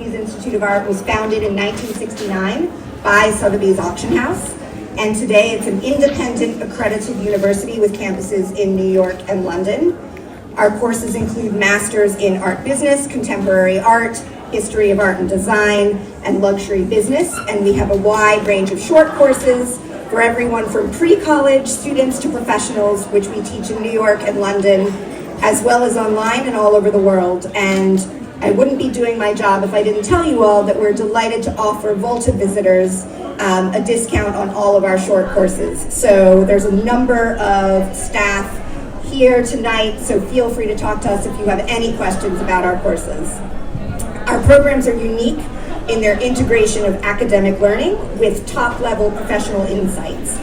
Sotheby's Institute of Art was founded in 1969 by Sotheby's Auction House, and today it's an independent accredited university with campuses in New York and London. Our courses include masters in art business, contemporary art, history of art and design, and luxury business, and we have a wide range of short courses for everyone from pre-college students to professionals, which we teach in New York and London, as well as online and all over the world. And I wouldn't be doing my job if I didn't tell you all that we're delighted to offer Volta visitors a discount on all of our short courses. So there's a number of staff here tonight, so feel free to talk to us if you have any questions about our courses. Our programs are unique in their integration of academic learning with top-level professional insights,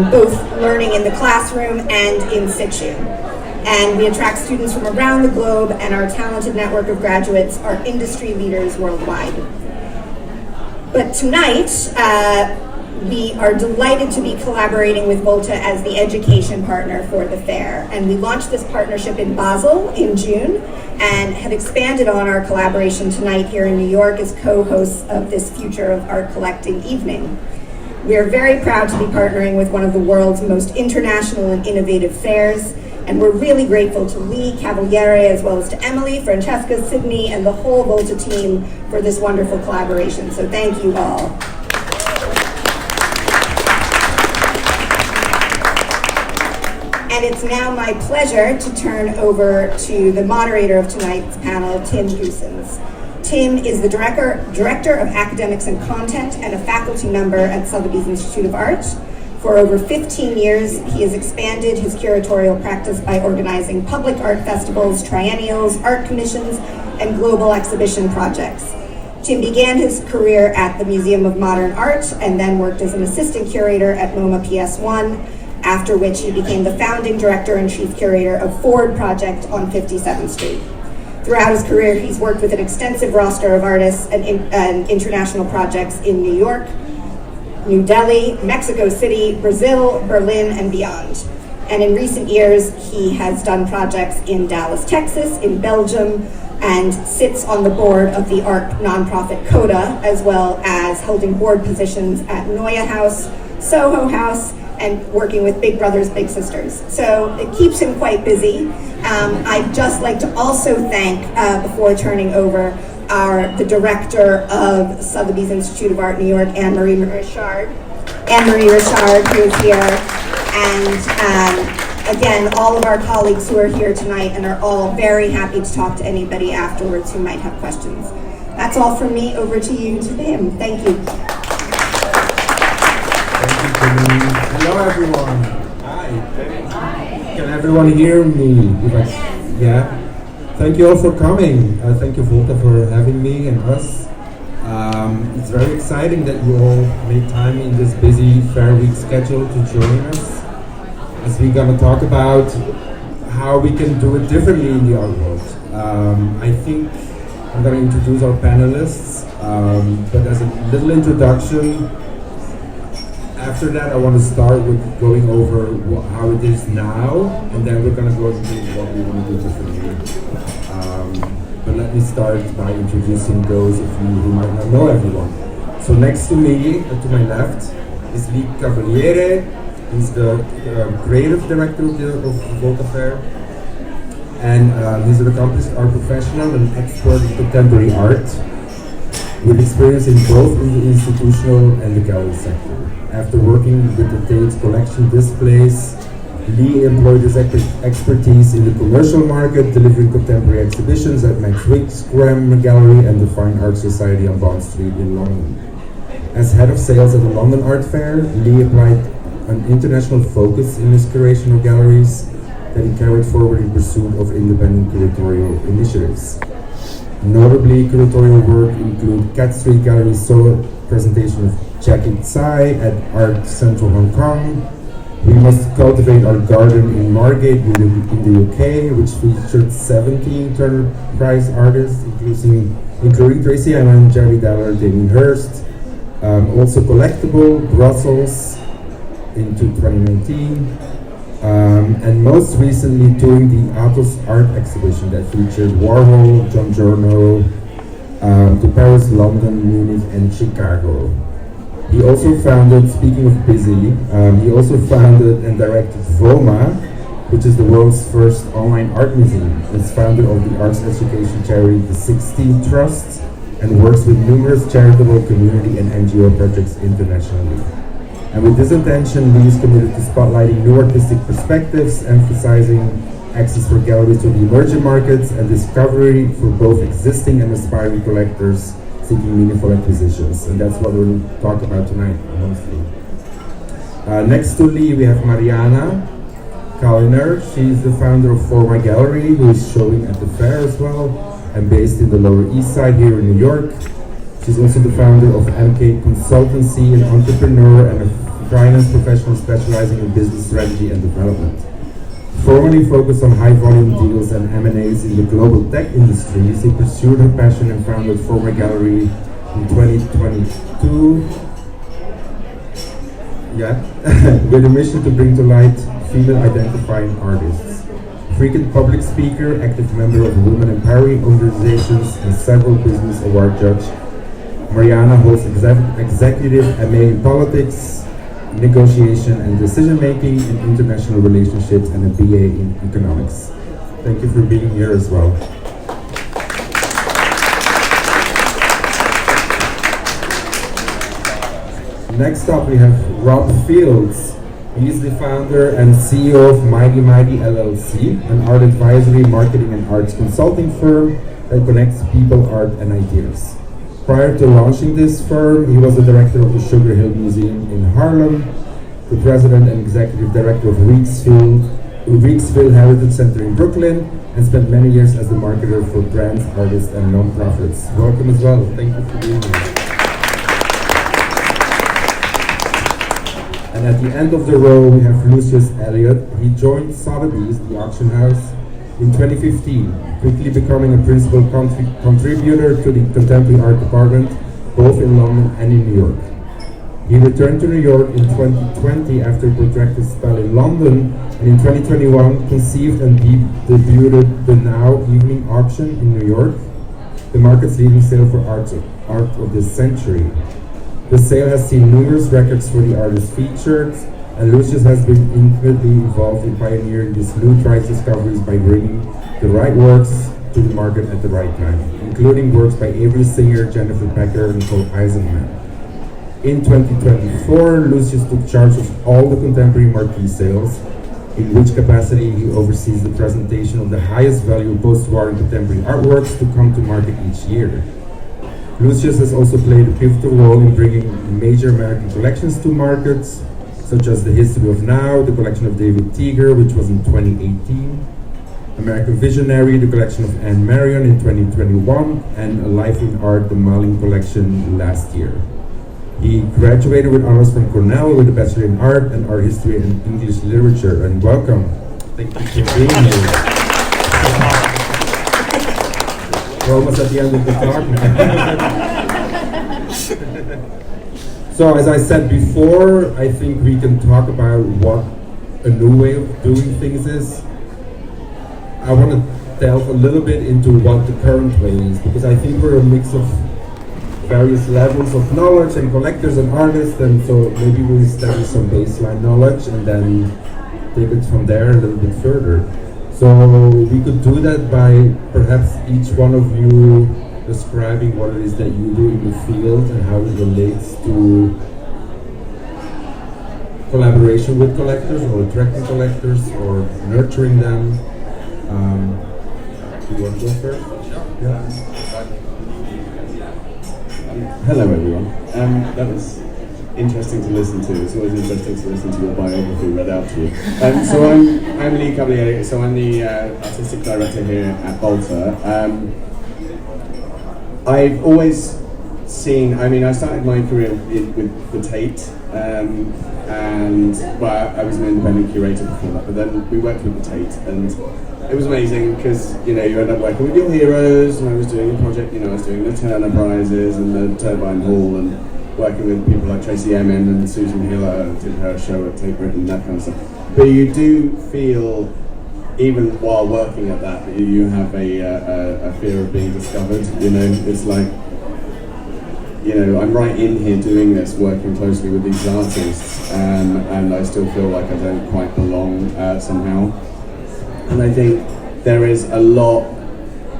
both learning in the classroom and in situ. And we attract students from around the globe, and our talented network of graduates are industry leaders worldwide. But tonight, we are delighted to be collaborating with Volta as the education partner for the fair. And we launched this partnership in Basel in June and have expanded on our collaboration tonight here in New York as co-hosts of this Future of Art Collecting evening. We are very proud to be partnering with one of the world's most international and innovative fairs, and we're really grateful to Lee, Cavaliere, as well as to Emily, Francesca, Sydney, and the whole Volta team for this wonderful collaboration. So thank you all. And it's now my pleasure to turn over to the moderator of tonight's panel, Tim Goossens. Tim is the Director of Academics and Content and a faculty member at Sotheby's Institute of Art. For over 15 years, he has expanded his curatorial practice by organizing public art festivals, triennials, art commissions, and global exhibition projects. Tim began his career at the Museum of Modern Art and then worked as an assistant curator at MoMA PS1, after which he became the founding director and chief curator of Ford Project on 57th Street. Throughout his career, he's worked with an extensive roster of artists and international projects in New York, New Delhi, Mexico City, Brazil, Berlin, and beyond. And in recent years, he has done projects in Dallas, Texas, in Belgium, and sits on the board of the art nonprofit CODA, as well as holding board positions at Neue House, Soho House, and working with Big Brothers Big Sisters. So it keeps him quite busy. I'd just like to also thank, before turning over, the director of Sotheby's Institute of Art New York, Anne-Marie Richard, who is here, and again, all of our colleagues who are here tonight and are all very happy to talk to anybody afterwards who might have questions. That's all from me. Over to you, to him. Thank you. Hello everyone. Hi. Can everyone hear me? Yeah. Thank you all for coming. Thank you, Volta, for having me and us. It's very exciting that you all made time in this busy Fair Week schedule to join us, as we're going to talk about how we can do it differently in the art world. I think I'm going to introduce our panelists, but as a little introduction, after that, I want to start with going over how it is now, and then we're going to go into what we want to do differently. But let me start by introducing those of you who might not know everyone. So next to me, to my left, is Lee Cavaliere. He's the creative director of the Volta Fair. And he's an accomplished art professional and expert in contemporary art, with experience in both in the institutional and the gallery sector. After working with the Tate's collection displays, Lee employed his expertise in the commercial market, delivering contemporary exhibitions at Max Wick's Graham Gallery and the Fine Art Society on Bond Street in London. As head of sales at the London Art Fair, Lee applied an international focus in his curation of galleries that he carried forward in pursuit of independent curatorial initiatives. Notably, curatorial work include Cat Street Gallery's solo presentation of Jackie Tsai at Art Central Hong Kong, We Must Cultivate Our Garden in Margate in the UK, which featured 17 Turner Prize artists, including Tracy Emin, Jerry Daller, Damien Hirst. Also Collectible, Brussels in 2019. And most recently touring the Athos Art Exhibition that featured Warhol, John Giorno, to Paris, London, Munich, and Chicago. He also founded, speaking of busy, he also founded and directed FORMAH, which is the world's first online art museum. Is founder of the arts education charity the 16 Trust, and works with numerous charitable community and NGO projects internationally. And with this intention, Lee is committed to spotlighting new artistic perspectives, emphasizing access for galleries to the emerging markets, and discovery for both existing and aspiring collectors seeking meaningful acquisitions. And that's what we'll talk about tonight, mostly. Next to Lee, we have Maryana Kaliner. She's the founder of FORMAH Gallery, who is showing at the fair as well, and based in the Lower East Side here in New York. She's also the founder of MK Consultancy, an entrepreneur and a finance professional specializing in business strategy and development. Formerly focused on high-volume deals and M&As in the global tech industry, she pursued her passion and founded FORMAH Gallery in 2022. With a mission to bring to light female-identifying artists. Frequent public speaker, active member of women empowering organizations, and several business award judge, Maryana holds executive MA in politics, negotiation and decision-making in international relationships, and a BA in economics. Thank you for being here as well. Next up, we have Rob Fields. He is the founder and CEO of Mighty Mighty LLC, an art advisory, marketing, and arts consulting firm that connects people, art, and ideas. Prior to launching this firm, he was the director of the Sugar Hill Museum in Harlem, the president and executive director of Weeksville Heritage Center in Brooklyn, and spent many years as the marketer for brands, artists, and non-profits. Welcome as well. Thank you for being here. And at the end of the row, we have Lucius Elliott. He joined Sotheby's, the auction house, in 2015, quickly becoming a principal contributor to the contemporary art department, both in London and in New York. He returned to New York in 2020 after a protracted spell in London, and in 2021 conceived and debuted the Now Evening Auction in New York, the market's leading sale for art of this century. The sale has seen numerous records for the artists featured, and Lucius has been intimately involved in pioneering these new prize discoveries by bringing the right works to the market at the right time, including works by Avery Singer, Jennifer Becker, and Nicole Eisenman. In 2024, Lucius took charge of all the contemporary marquee sales, in which capacity he oversees the presentation of the highest value post-war and contemporary artworks to come to market each year. Lucius has also played a pivotal role in bringing major American collections to markets, such as the History of Now, the collection of David Teeger, which was in 2018, American Visionary, the collection of Anne Marion in 2021, and A Life in Art, the Malin collection last year. He graduated with honors from Cornell with a Bachelor in Art and Art History and English Literature. And welcome. Thank you for being here. We're almost at the end of the talk now. So as I said before, I think we can talk about what a new way of doing things is. I want to delve a little bit into what the current way is, because I think we're a mix of various levels of knowledge and collectors and artists, and so maybe we'll establish some baseline knowledge and then take it from there a little bit further. So we could do that by perhaps each one of you describing what it is that you do in the field and how it relates to collaboration with collectors or attracting collectors or nurturing them. Do you want to go first? Yeah. Hello everyone. That was interesting to listen to. It's always interesting to listen to your biography read out to you. So I'm Lee Cavaliere, so I'm the artistic director here at Volta. I've always seen, I started my career with the Tate, and I was an independent curator before that, but then we worked with the Tate, and it was amazing because you end up working with your heroes, and I was doing a project, I was doing the Turner Prizes and the Turbine Hall, and working with people like Tracy Emin and Susan Hiller, did her show at Tate Britain, that kind of stuff. But you do feel even while working at that, you have a fear of being discovered. You know, it's like, you know, I'm right in here doing this, working closely with these artists, and I still feel like I don't quite belong somehow. And I think there is a lot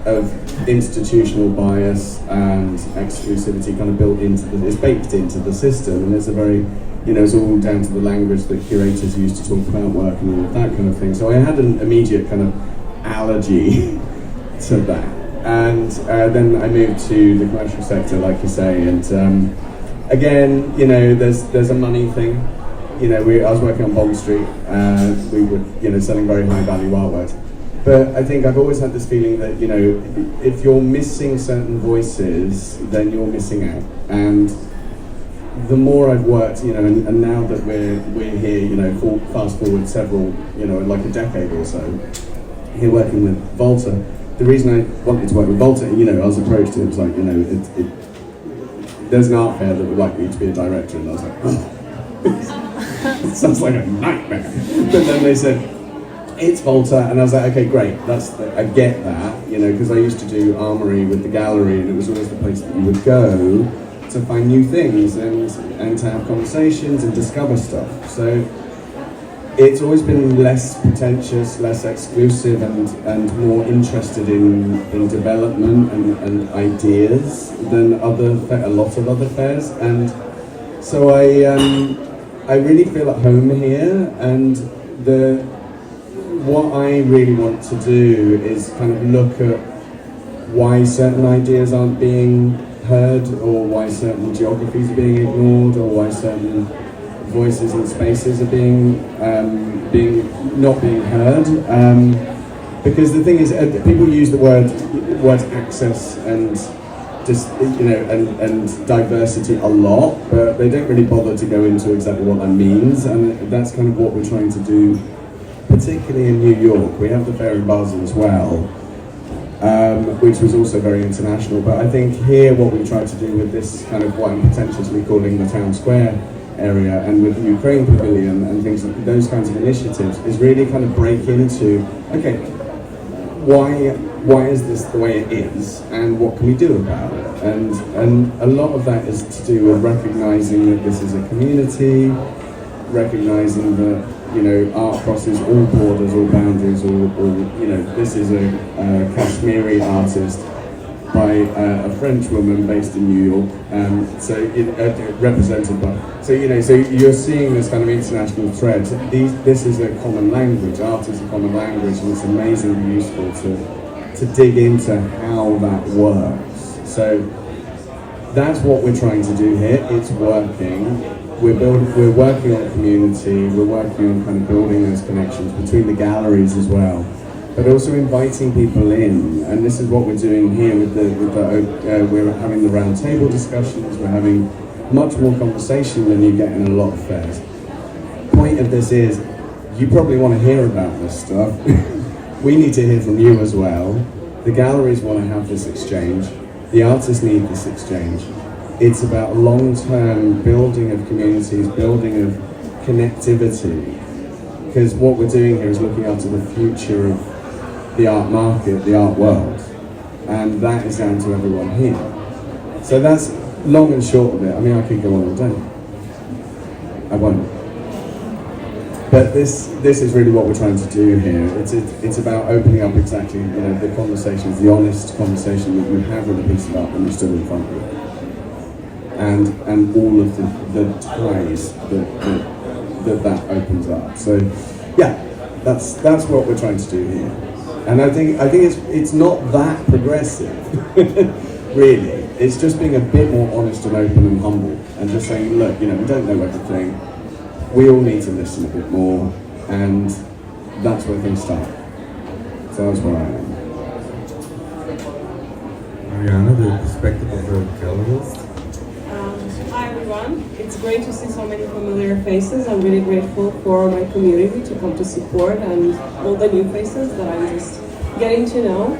of institutional bias and exclusivity kind of built into it's baked into the system, and it's a very, you know, it's all down to the language that curators use to talk about work and all of that kind of thing. So I had an immediate kind of allergy to that. And then I moved to the commercial sector, like you say, and again, you know, there's a money thing. You know, I was working on Bond Street, we were, you know, selling very high value artwork. But I think I've always had this feeling that, you know, if you're missing certain voices, then you're missing out. And the more I've worked, you know, and now that we're here, you know, fast forward several, you know, like a decade or so, here working with Volta, the reason I wanted to work with Volta, you know, I was approached and it was like, you know, there's an art fair that would like me to be a director, and I was like, oh, it sounds like a nightmare. But then they said, it's Volta, and I was like, okay, great, I get that, you know, because I used to do Armory with the gallery, and it was always the place that you would go to find new things and to have conversations and discover stuff. So it's always been less pretentious, less exclusive, and more interested in development and ideas than a lot of other fairs. And so I really feel at home here, and what I really want to do is kind of look at why certain ideas aren't being heard, or why certain geographies are being ignored, or why certain voices and spaces are not being heard. Because the thing is, people use the words access and just, you know, and diversity a lot, but they don't really bother to go into exactly what that means, and that's kind of what we're trying to do, particularly in New York. We have the fair in Basel as well, which was also very international, but I think here what we tried to do with this kind of what I'm pretentiously calling the town square area, and with the Ukraine Pavilion and things like those kinds of initiatives, is really kind of break into, okay, why is this the way it is, and what can we do about it? And a lot of that is to do with recognizing that this is a community, recognizing that, you know, art crosses all borders, all boundaries, or you know, this is a Kashmiri artist by a French woman based in New York, so represented by. So you know, so you're seeing this kind of international thread. This is a common language. Art is a common language, and it's amazingly useful to dig into how that works. So that's what we're trying to do here. It's working. We're working on community. We're working on kind of building those connections between the galleries as well, but also inviting people in. And this is what we're doing here with we're having the round table discussions. We're having much more conversation than you get in a lot of fairs. Point of this is, you probably want to hear about this stuff. We need to hear from you as well. The galleries want to have this exchange. The artists need this exchange. It's about long-term building of communities, building of connectivity. Because what we're doing here is looking after the future of the art market, the art world. And that is down to everyone here. So that's long and short of it. I mean, I could go on all day. I won't. But this is really what we're trying to do here. It's about opening up exactly, you know, the conversations, the honest conversation that you have with a piece of art when you're still in front of you. And all of the ties that opens up. So yeah, that's what we're trying to do here. And I think it's not that progressive, really. It's just being a bit more honest and open and humble, and just saying, look, you know, we don't know everything. We all need to listen a bit more, and that's where things start. So that's where I am. Maryana, the perspective of the galleries. Hi everyone, it's great to see so many familiar faces. I'm really grateful for my community to come to support, and all the new faces that I'm just getting to know.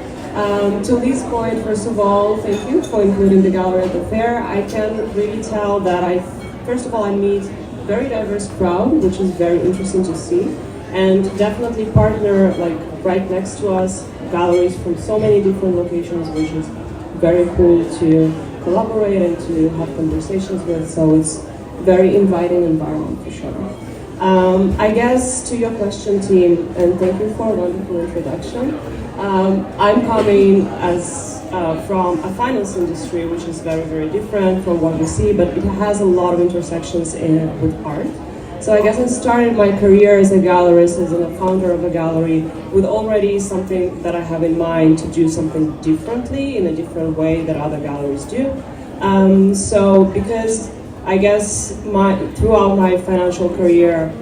To Lee's point, first of all, thank you for including the gallery at the fair. I can really tell that first of all, I meet a very diverse crowd, which is very interesting to see. and definitely partner like right next to us galleries from so many different locations, which is very cool to collaborate and to have conversations with. So it's very inviting environment for sure. I guess to your question, team, and thank you for a wonderful introduction. I'm coming as from a finance industry, which is very, very different from what we see, but it has a lot of intersections with art. So I guess I started my career as a gallerist, as a founder of a gallery, with already something that I have in mind to do something differently, in a different way that other galleries do. So because I guess throughout my financial career,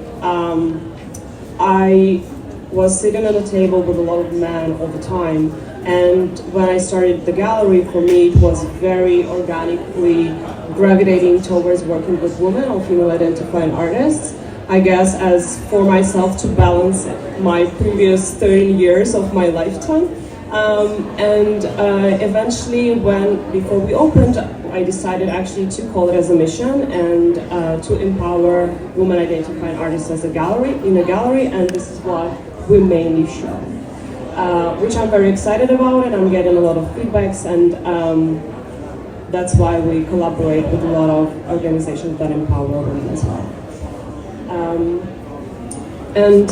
I was sitting at a table with a lot of men all the time. And when I started the gallery, for me, it was very organically gravitating towards working with women or female identifying artists. I guess as for myself to balance my previous 30 years of my lifetime. Eventually, before we opened, I decided actually to call it as a mission and to empower women identifying artists in a gallery, and this is what we mainly show, which I'm very excited about, and I'm getting a lot of feedbacks, and that's why we collaborate with a lot of organizations that empower women as well. And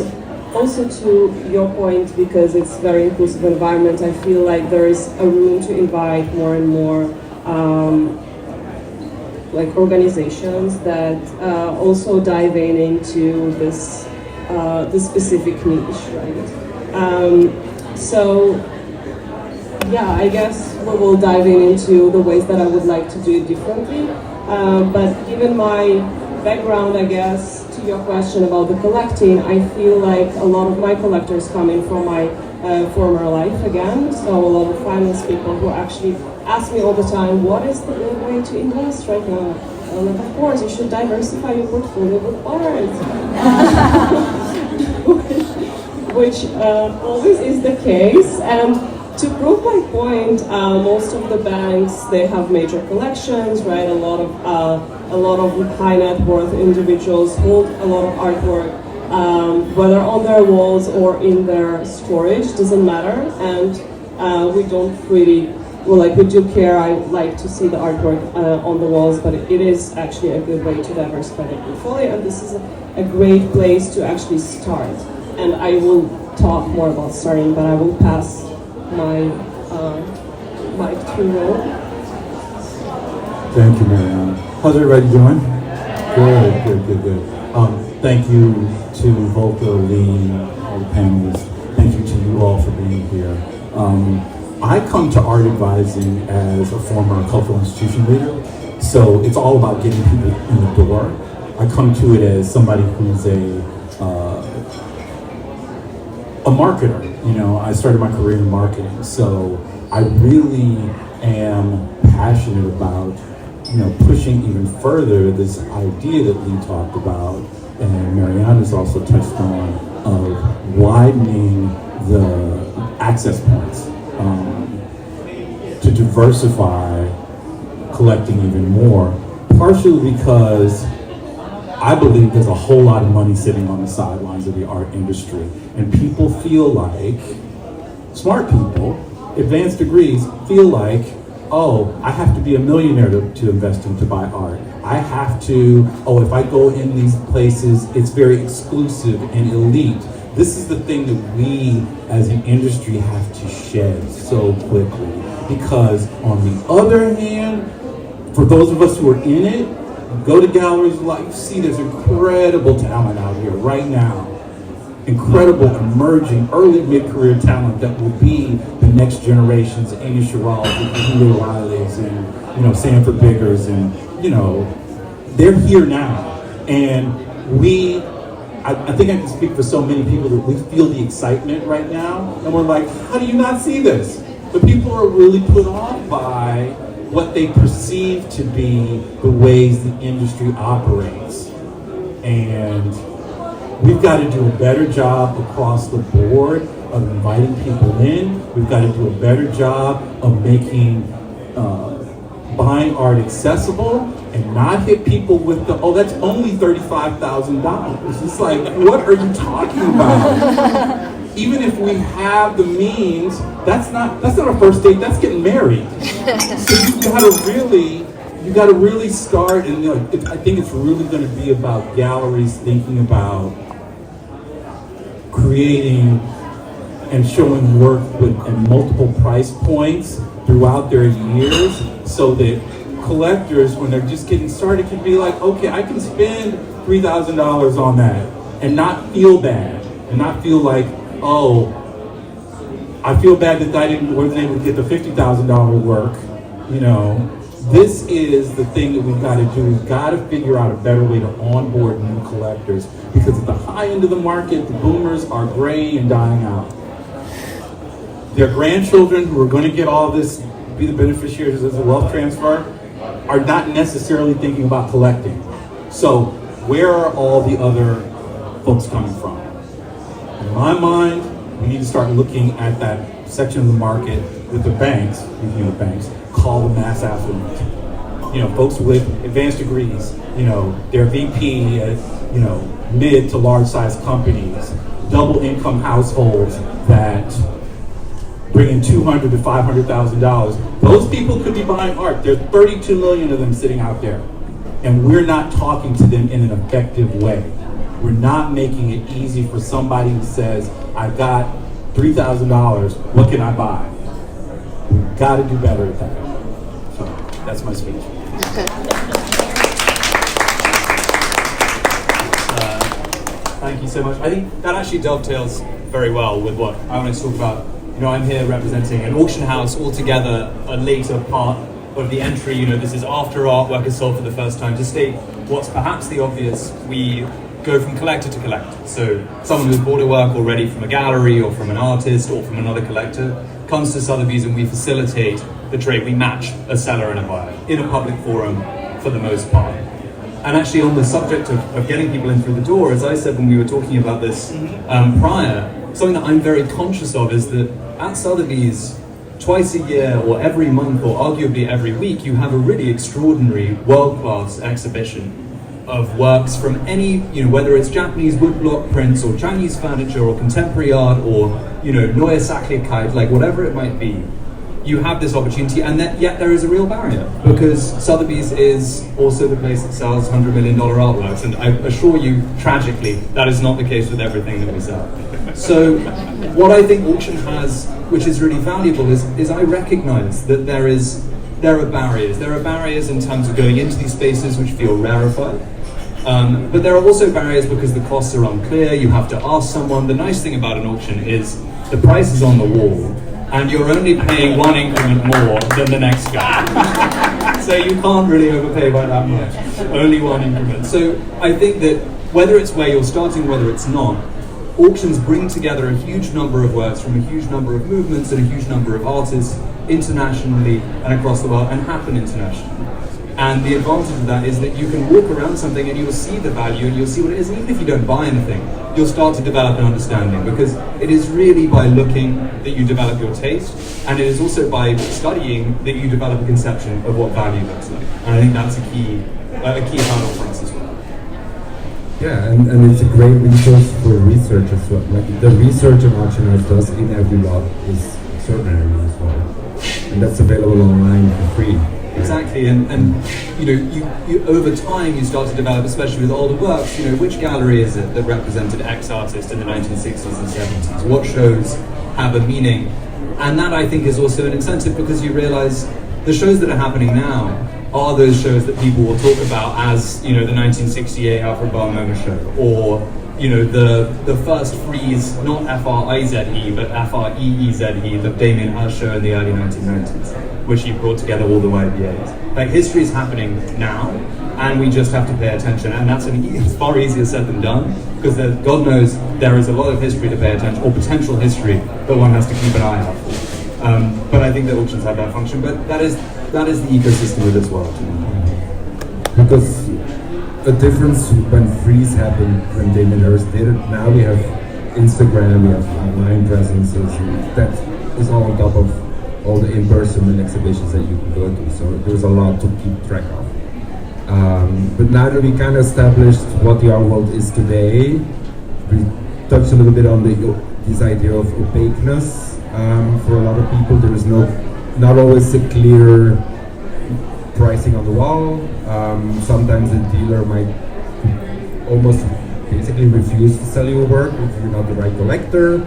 also to your point, because it's a very inclusive environment, I feel like there is a room to invite more and more like organizations that also dive into this specific niche, right? So yeah, I guess we will dive into the ways that I would like to do it differently. But given my background, I guess, to your question about the collecting, I feel like a lot of my collectors coming from my former life again. So a lot of finance people who actually ask me all the time, what is the good way to invest right now? And like, of course, you should diversify your portfolio with art. Which always is the case. And to prove my point, most of the banks, they have major collections, right? A lot of high net worth individuals hold a lot of artwork, whether on their walls or in their storage, doesn't matter. And we don't really, we do care. I like to see the artwork on the walls, but it is actually a good way to diversify the portfolio, and this is a great place to actually start. And I will talk more about starting, but I will pass my mic to Ro. Thank you, Maryana. How's everybody doing? Good. Thank you to Volta, Lee, all the panelists. Thank you to you all for being here. I come to art advising as a former cultural institution leader, so it's all about getting people in the door. I come to it as somebody who's a marketer. You know, I started my career in marketing, so I really am passionate about, pushing even further this idea that Lee talked about, and Maryana's also touched on, of widening the access points to diversify collecting even more, partially because I believe there's a whole lot of money sitting on the sidelines of the art industry, and people feel like, smart people, advanced degrees, feel like, oh, I have to be a millionaire to invest in, to buy art. I have to, if I go in these places, it's very exclusive and elite. This is the thing that we as an industry have to shed so quickly, because on the other hand, for those of us who are in it, go to galleries, you see there's incredible talent out here right now. Incredible emerging early mid-career talent that will be the next generations, Amy Sherrills and Julio Rileys and Sanford Biggers, and they're here now. And I think I can speak for so many people that we feel the excitement right now, and we're like, how do you not see this? But people are really put off by what they perceive to be the ways the industry operates. And we've got to do a better job across the board of inviting people in. We've got to do a better job of making buying art accessible and not hit people with the, oh, that's only $35,000. It's like, what are you talking about? Even if we have the means, that's not a first date, that's getting married. So you gotta really start, and I think it's really gonna be about galleries thinking about creating and showing work at multiple price points throughout their years, so that collectors, when they're just getting started, can be like, okay, I can spend $3,000 on that and not feel bad, and not feel like, oh, I feel bad that I wasn't able to get the $50,000 work. This is the thing that we've got to do. We've got to figure out a better way to onboard new collectors, because at the high end of the market, the boomers are graying and dying out. Their grandchildren, who are going to get all this, be the beneficiaries of the wealth transfer, are not necessarily thinking about collecting. So where are all the other folks coming from? In my mind, we need to start looking at that section of the market that the banks, call the mass affluent. Folks with advanced degrees, they're VP at, mid to large size companies, double income households that bring in $200,000 to $500,000. Those people could be buying art. There's 32 million of them sitting out there, and we're not talking to them in an effective way. We're not making it easy for somebody who says, I've got $3,000, what can I buy? We've got to do better at that. So that's my speech. Thank you so much. I think that actually dovetails very well with what I want to talk about. I'm here representing an auction house, altogether a later part of the entry. This is after artwork is sold for the first time. To state what's perhaps the obvious, we go from collector to collector. So someone who's bought a work already from a gallery or from an artist or from another collector comes to Sotheby's, and we facilitate the trade. We match a seller and a buyer in a public forum for the most part. And actually, on the subject of getting people in through the door, as I said when we were talking about this prior, something that I'm very conscious of is that at Sotheby's, twice a year or every month or arguably every week, you have a really extraordinary world-class exhibition of works from any, whether it's Japanese woodblock prints or Chinese furniture or contemporary art or, Neue Sachlichkeit, like whatever it might be. You have this opportunity, and yet there is a real barrier, because Sotheby's is also the place that sells $100 million artworks, and I assure you, tragically, that is not the case with everything that we sell. So what I think auction has, which is really valuable, is I recognize that there are barriers. There are barriers in terms of going into these spaces which feel rarefied. But there are also barriers because the costs are unclear. You have to ask someone. The nice thing about an auction is the price is on the wall, and you're only paying one increment more than the next guy. So you can't really overpay by that much. Only one increment. So I think that whether it's where you're starting, whether it's not, auctions bring together a huge number of works from a huge number of movements and a huge number of artists internationally and across the world, and happen internationally. And the advantage of that is that you can walk around something and you'll see the value and you'll see what it is. And even if you don't buy anything, you'll start to develop an understanding, because it is really by looking that you develop your taste, and it is also by studying that you develop a conception of what value looks like. And I think that's a key hurdle for us as well. Yeah, and it's a great resource for research as well. Like the research an auction house does in every lot is extraordinary as well, and that's available online for free. Exactly, and you over time you start to develop, especially with older works, which gallery is it that represented X artist in the 1960s and 70s? What shows have a meaning? And that, I think, is also an incentive, because you realize the shows that are happening now are those shows that people will talk about as, the 1968 Alfred Bar MoMA show, or the first frieze, not F-R-I-Z-E, but F-R-E-E-Z-E, the Damien Hirst show in the early 1990s, which he brought together all the YBAs. Like, history is happening now, and we just have to pay attention, and it's far easier said than done, because God knows there is a lot of history to pay attention, or potential history that one has to keep an eye out for. But I think that auctions have that function, but that is the ecosystem of this world. Because a difference when freeze happened, when Damien Hirst did it, now we have Instagram, we have online presences, and that is all on top of all the in-person exhibitions that you can go to. So there's a lot to keep track of. But now that we kind of established what the art world is today, we touched a little bit on this idea of opaqueness. For a lot of people, there is not always a clear pricing on the wall. Sometimes the dealer might almost basically refuse to sell you work if you're not the right collector.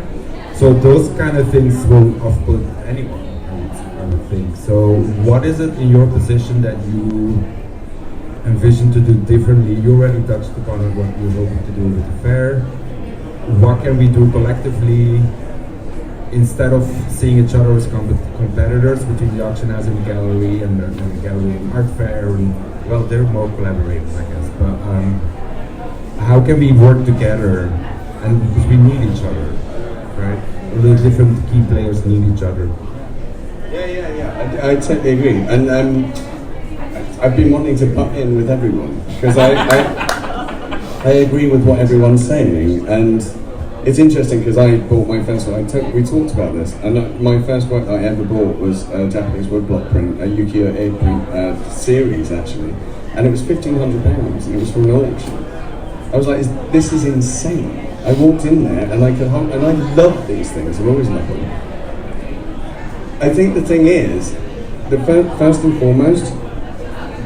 So those kind of things will off-put anyone, I would think. So what is it in your position that you envision to do differently? You already touched upon it, what you're hoping to do with the fair. What can we do collectively instead of seeing each other as competitors between the auction house and the gallery and the gallery and art fair? And, well, they're more collaborators, I guess. But how can we work together? And because we need each other, right? All the different key players need each other. Yeah. I totally agree. And I've been wanting to butt in with everyone because I agree with what everyone's saying, and it's interesting because I bought my first work. We talked about this, and my first work that I ever bought was a Japanese woodblock print, a ukiyo-e print series actually, and it was £1,500, and it was from an auction. I was like, this is insane. I walked in there and I love these things. I've always loved them. I think the thing is, first and foremost,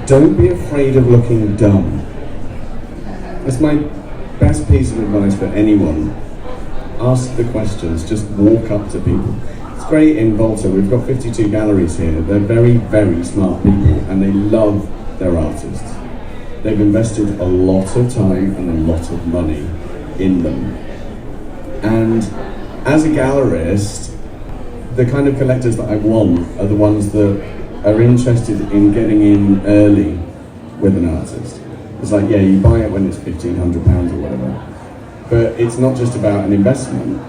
don't be afraid of looking dumb. That's my best piece of advice for anyone. Ask the questions, just walk up to people. It's great in Volta, we've got 52 galleries here. They're very, very smart people and they love their artists. They've invested a lot of time and a lot of money in them. And as a gallerist, the kind of collectors that I want are the ones that are interested in getting in early with an artist. It's like, yeah, you buy it when it's £1,500 or whatever. But it's not just about an investment.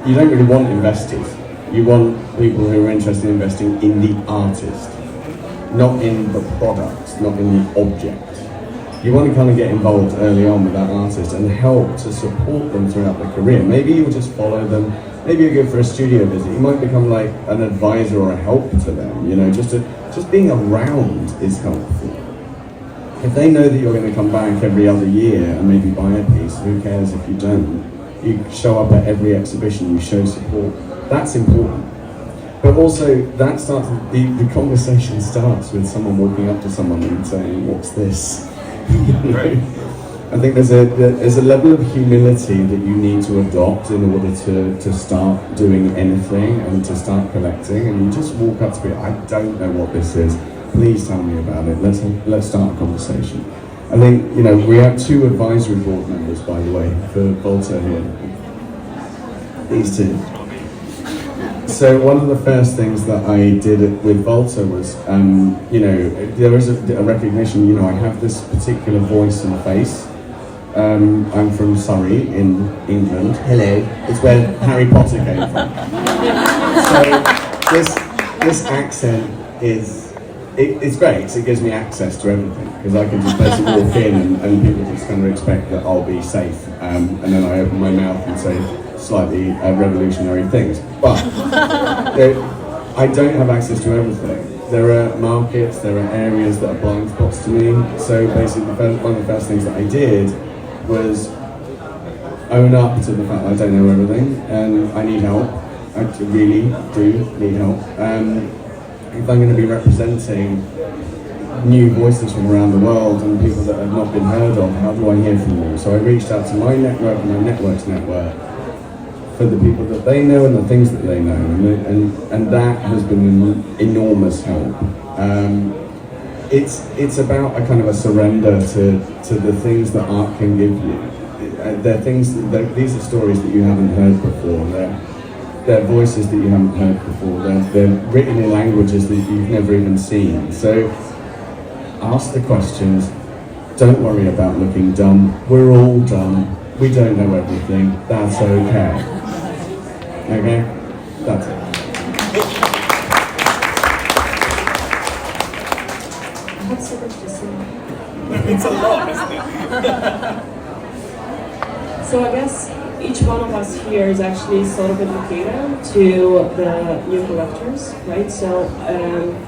You don't really want investors. You want people who are interested in investing in the artist, not in the product, not in the object. You want to kind of get involved early on with that artist and help to support them throughout their career. Maybe you'll just follow them. Maybe you go for a studio visit. You might become like an advisor or a help to them. You know, just being around is helpful. If they know that you're going to come back every other year and maybe buy a piece, who cares if you don't? You show up at every exhibition, you show support. That's important. But also, that starts, the conversation starts with someone walking up to someone and saying, "What's this?" Right. I think there's a level of humility that you need to adopt in order to start doing anything and to start collecting. And you just walk up to people, "I don't know what this is. Please tell me about it. Let's start a conversation." I think, you know, we have 2 advisory board members, by the way, for Volta here. These 2. So one of the first things that I did with Volta was, you know, there is a recognition, you know, I have this particular voice and face. I'm from Surrey in England. Hello. It's where Harry Potter came from. So this accent is, it's great. It gives me access to everything because I can just basically walk in and people just kind of expect that I'll be safe. And then I open my mouth and say slightly revolutionary things. But I don't have access to everything. There are markets, there are areas that are blind spots to me. So basically one of the first things that I did was own up to the fact that I don't know everything and I need help. I really do need help. If I'm going to be representing new voices from around the world and people that have not been heard of, how do I hear from them? So I reached out to my network and my network's network for the people that they know and the things that they know, and that has been an enormous help. It's about a kind of a surrender to the things that art can give you. They're things. These are stories that you haven't heard before. They're voices that you haven't heard before. They're written in languages that you've never even seen. So ask the questions. Don't worry about looking dumb. We're all dumb. We don't know everything. That's okay. Okay? That's it. I have so much to say. It's a lot, isn't it? So I guess each one of us here is actually sort of educated to the new collectors, right? So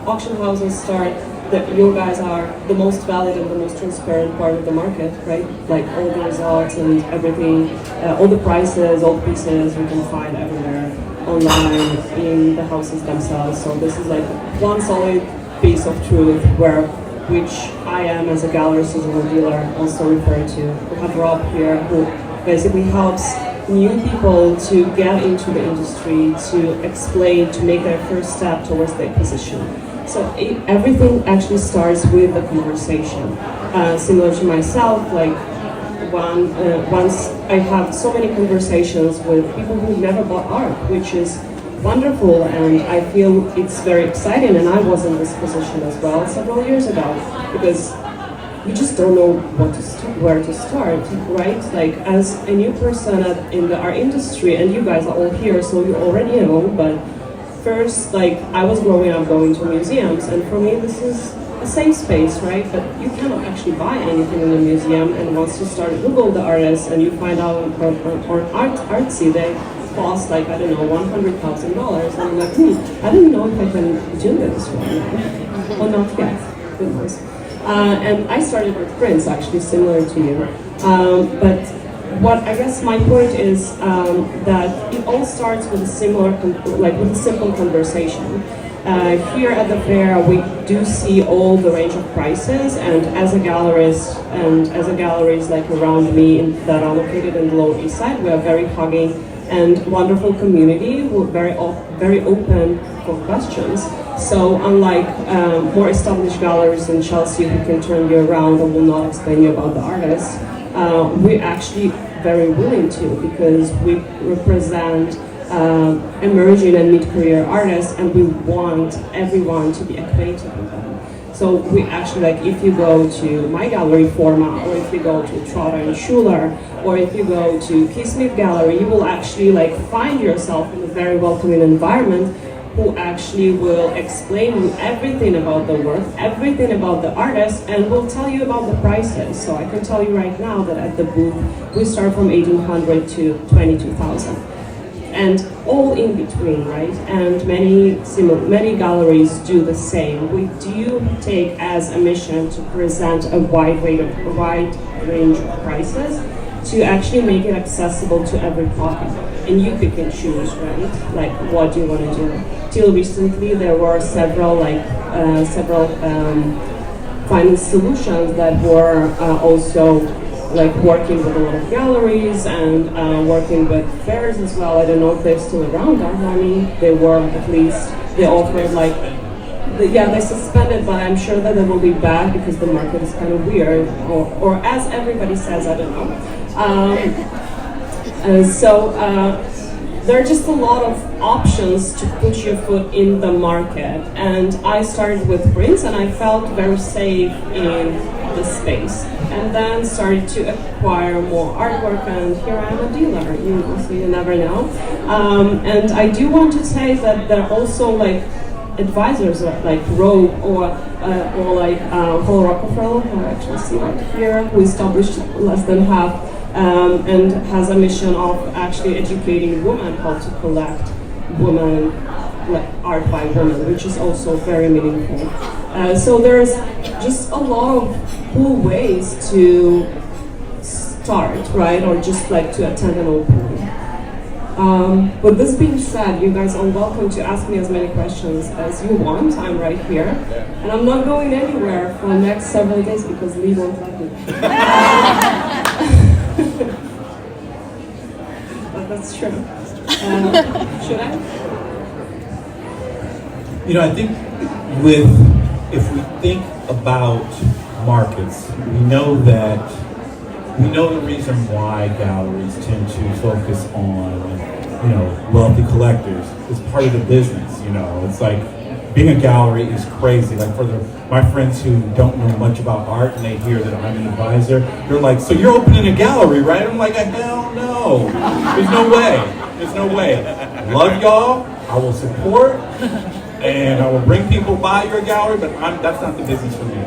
auction houses start that you guys are the most valid and the most transparent part of the market, right? Like all the results and everything, all the prices, all the pieces you can find everywhere online in the houses themselves. So this is like one solid piece of truth which I am as a gallery seasonal dealer also refer to. We have Rob here who basically helps new people to get into the industry, to explain, to make their first step towards their position. So everything actually starts with the conversation. Similar to myself, like once I have so many conversations with people who never bought art, which is wonderful, and I feel it's very exciting, and I was in this position as well several years ago, because you just don't know where to start, right? Like as a new person in our industry, and you guys are all here, so you already know, but first, like I was growing up going to museums, and for me this is a safe space, right? But you cannot actually buy anything in a museum, and once you start to Google the artists and you find out on Artsy, they cost like, I don't know, $100,000, and I'm like, I don't know if I can do this right now, or not yet, who knows. And I started with prints, actually similar to you. But what I guess my point is that it all starts with a similar, with a simple conversation. Here at the fair, we do see all the range of prices, and as a gallerist and as a galleries like around me that are located in the Lower East Side, we are very hugging and wonderful community. We're very open for questions. So unlike more established galleries in Chelsea who can turn you around and will not explain you about the artists, we're actually very willing to, because we represent emerging and mid-career artists, and we want everyone to be acquainted with them. So we actually, like, if you go to my gallery, FORMAH, or if you go to Trotter and Schuler, or if you go to Keysmith Gallery, you will actually like find yourself in a very welcoming environment who actually will explain you everything about the work, everything about the artist, and will tell you about the prices. So I can tell you right now that at the booth, we start from 1,800 to 22,000. And all in between, right? And many galleries do the same. We do take as a mission to present a wide range of prices to actually make it accessible to every pocket. And you pick and choose, right? Like, what do you want to do? Till recently, there were several finance solutions that were also like working with a lot of galleries and working with fairs as well. I don't know if they're still around. I mean, they were, at least they offered like, they suspended, but I'm sure that they will be back because the market is kind of weird, or as everybody says, I don't know. There are just a lot of options to put your foot in the market, and I started with prints, and I felt very safe in the space, and then started to acquire more artwork, and here I am a dealer, so you never know. And I do want to say that there are also like advisors like Rogue or like Paul Rockefeller, who I actually see right here, who established less than half, and has a mission of actually educating women how to collect women, like art by women, which is also very meaningful. So there's just a lot of cool ways to start, right? Or just like to attend an opening. But this being said, you guys are welcome to ask me as many questions as you want. I'm right here. And I'm not going anywhere for the next several days because Lee won't let me. But that's true. Should I? You know, I think if we think about markets, we know the reason why galleries tend to focus on, wealthy collectors. It's part of the business, It's like being a gallery is crazy. Like for my friends who don't know much about art and they hear that I'm an advisor, they're like, so you're opening a gallery, right? I'm like, hell no. There's no way. There's no way. Love y'all. I will support. And I will bring people by your gallery, but that's not the business for me.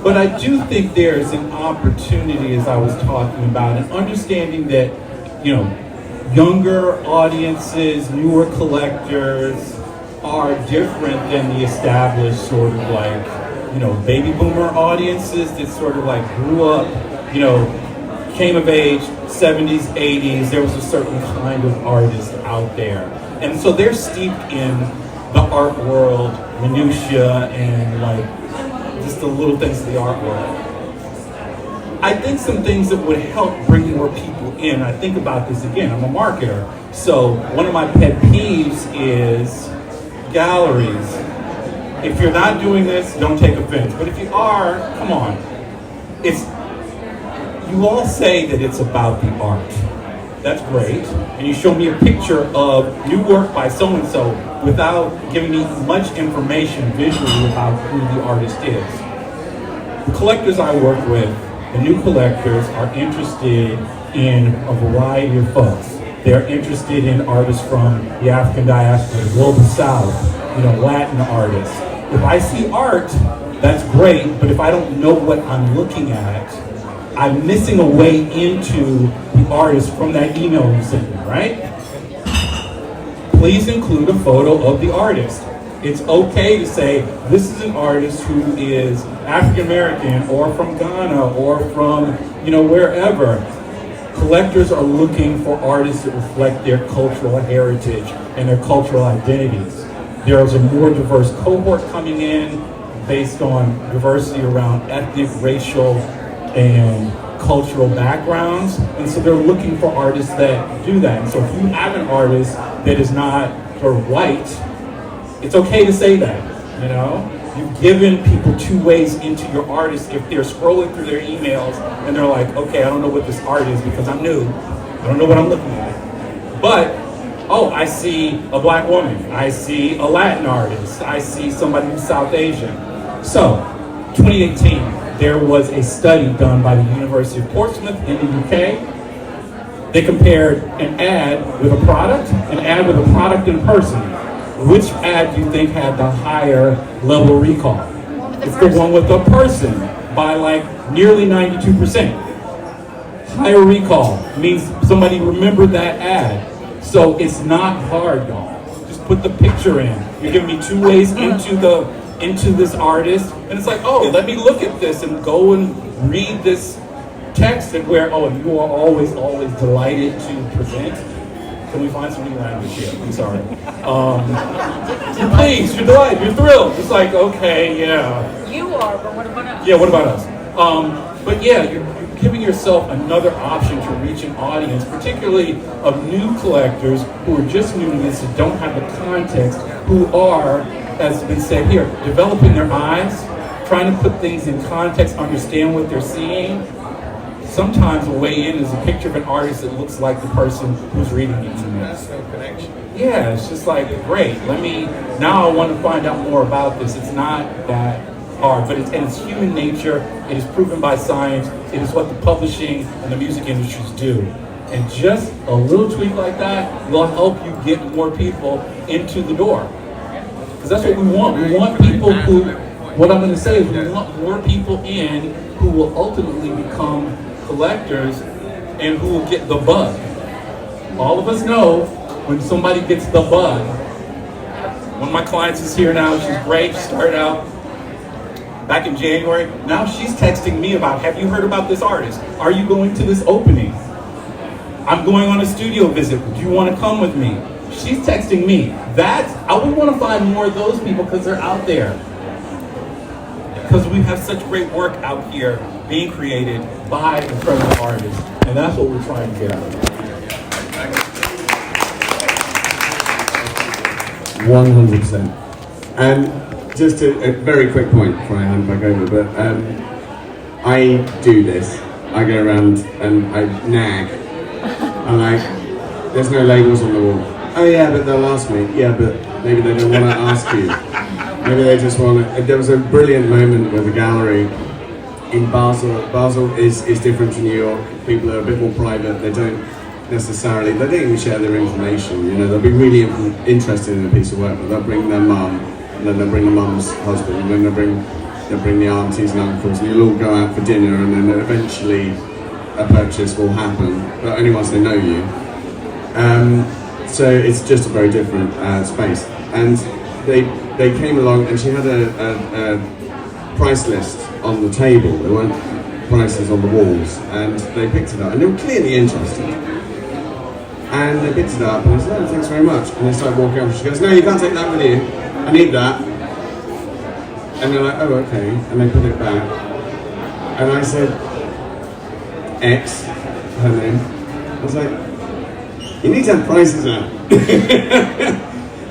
But I do think there's an opportunity, as I was talking about, and understanding that, younger audiences, newer collectors are different than the established sort of like, baby boomer audiences that sort of like grew up, came of age, 70s, 80s, there was a certain kind of artist out there. And so they're steeped in the art world, minutia, and like just the little things of the art world. I think some things that would help bring more people in, I think about this again, I'm a marketer. So one of my pet peeves is galleries. If you're not doing this, don't take offense. But if you are, come on. You all say that it's about the art. That's great. And you show me a picture of new work by so-and-so without giving me much information visually about who the artist is. The collectors I work with, the new collectors, are interested in a variety of folks. They're interested in artists from the African diaspora, the global south, Latin artists. If I see art, that's great, but if I don't know what I'm looking at, I'm missing a way into the artist from that email you sent me, right? Please include a photo of the artist. It's okay to say, this is an artist who is African American or from Ghana or from, wherever. Collectors are looking for artists that reflect their cultural heritage and their cultural identities. There is a more diverse cohort coming in based on diversity around ethnic, racial, and cultural backgrounds. And so they're looking for artists that do that. And so if you have an artist that is not sort of white, it's okay to say that, You've given people two ways into your artist if they're scrolling through their emails and they're like, okay, I don't know what this art is because I'm new. I don't know what I'm looking at. But, I see a black woman. I see a Latin artist. I see somebody who's South Asian. So, 2018, there was a study done by the University of Portsmouth in the UK. They compared an ad with a product, in person. Which ad do you think had the higher level recall? It's the one with the person by like nearly 92%. Higher recall means somebody remembered that ad. So it's not hard, y'all. Just put the picture in. You're giving me two ways into this artist, and it's like, let me look at this and go and read this text and you are always delighted to present. Can we find some new language here? I'm sorry. Please, you're delighted, you're thrilled. It's like, okay, yeah. You are, but what about us? Yeah, what about us? But yeah, you're giving yourself another option to reach an audience, particularly of new collectors who are just new to this and don't have the context, who are, as has been said here, developing their eyes, trying to put things in context, understand what they're seeing. Sometimes a way in is a picture of an artist that looks like the person who's reading it. That's no connection. Yeah, it's just like, great, now I want to find out more about this. It's not that hard, but it's human nature. It is proven by science. It is what the publishing and the music industries do. And just a little tweak like that will help you get more people into the door. Because that's what we want. We want people what I'm going to say is we want more people in who will ultimately become collectors and who will get the bug. All of us know when somebody gets the bug. One of my clients is here now. She's great. She started out back in January. Now she's texting me about, have you heard about this artist? Are you going to this opening? I'm going on a studio visit. Do you want to come with me? She's texting me. I would want to find more of those people because they're out there. Because we have such great work out here being created by incredible artists. And that's what we're trying to get out of. 100%. And just a very quick point before I hand back over, but I do this. I go around and I nag. There's no labels on the wall. Oh yeah, but they'll ask me. Yeah, but maybe they don't want to ask you. Maybe they just want to. There was a brilliant moment with a gallery in Basel. Basel is different to New York. People are a bit more private. They don't even share their information. They'll be really interested in a piece of work, but they'll bring their mum, and then they'll bring the mum's husband, and then they'll bring the aunties and uncles, and you'll all go out for dinner, and then eventually a purchase will happen, but only once they know you. So it's just a very different space. And they came along, and she had a price list on the table. There weren't prices on the walls, and they picked it up, and they were clearly interested. And they picked it up, and I said, "Oh, thanks very much." And they started walking off. She goes, "No, you can't take that with you. I need that." And they're like, "Oh, okay." And they put it back. And I said, X, her name. I was like, "You need to have prices out."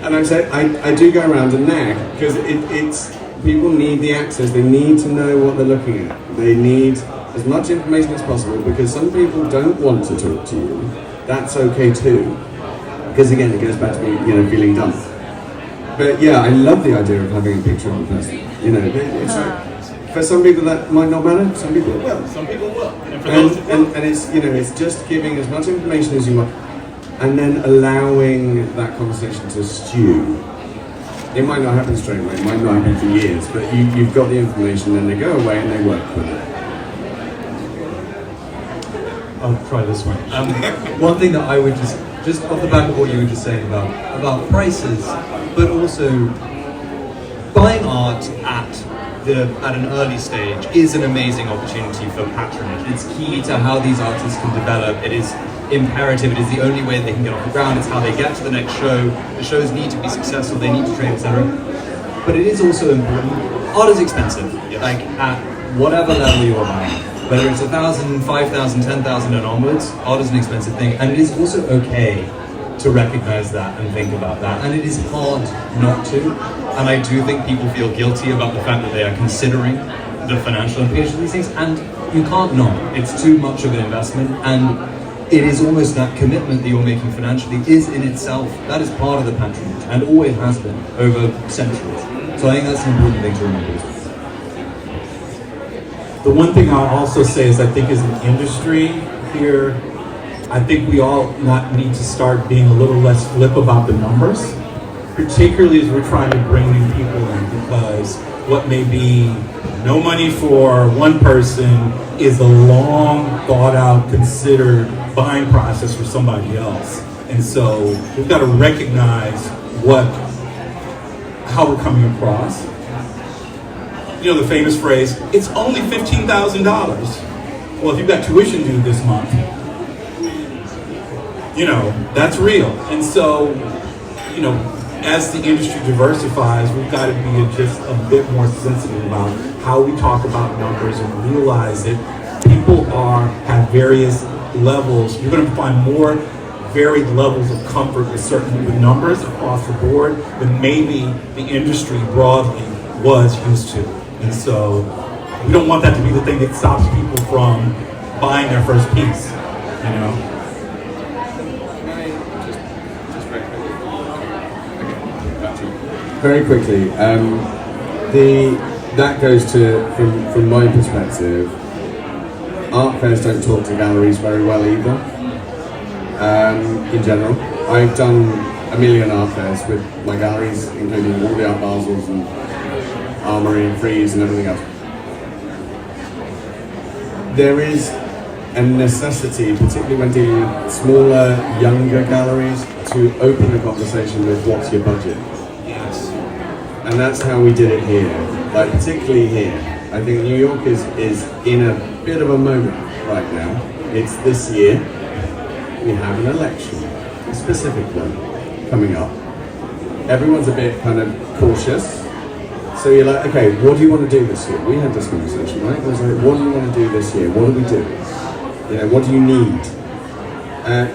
And I said, I do go around and nag, because it's people need the access. They need to know what they're looking at. They need as much information as possible, because some people don't want to talk to you. That's okay too, because again, it goes back to me, feeling dumb. But yeah, I love the idea of having a picture of the person. It's like, for some people that might not matter. Some people it will. Some people will. And for those who will. And it's it's just giving as much information as you want, and then allowing that conversation to stew. It might not happen straight away. It might not happen for years, but you've got the information, and they go away and they work with it. I'll try this one. One thing that I would just off the back of what you were just saying about prices, but also buying art at an early stage is an amazing opportunity for patronage. It's key to how these artists can develop. It is imperative. It is the only way they can get off the ground. It's how they get to the next show. The shows need to be successful. They need to train, etc. But it is also important. Art is expensive. Yes. Like at whatever level you are buying, whether it's 1,000, 5,000, 10,000 and onwards, art is an expensive thing, and it is also okay to recognize that and think about that. And it is hard not to. And I do think people feel guilty about the fact that they are considering the financial implications of these things, and you can't not. It's too much of an investment, and it is almost that commitment that you're making financially is in itself, that is part of the patronage, and always has been over centuries. So I think that's an important thing to remember. The one thing I'll also say is I think as an industry here, I think we all need to start being a little less flip about the numbers, particularly as we're trying to bring new people in, because what may be no money for one person is a long, thought out, considered buying process for somebody else. And so we've got to recognize how we're coming across. The famous phrase, it's only $15,000. Well, if you've got tuition due this month, that's real. And so, as the industry diversifies, we've got to be just a bit more sensitive about how we talk about numbers and realize that people have various levels. You're going to find more varied levels of comfort with numbers across the board than maybe the industry broadly was used to. And so we don't want that to be the thing that stops people from buying their first piece, Very quickly, that goes to, from my perspective, art fairs don't talk to galleries very well either, in general. I've done a million art fairs with my galleries, including all the Art Basels and Armory and Frieze and everything else. There is a necessity, particularly when dealing with smaller, younger galleries, to open the conversation with what's your budget. Yes. And that's how we did it here, particularly here. I think New York is in a bit of a moment right now. It's this year. We have an election, a specific one, coming up. Everyone's a bit kind of cautious. So you're like, okay, what do you want to do this year? We had this conversation, right? It was like, what do you want to do this year? What do we do? What do you need? Art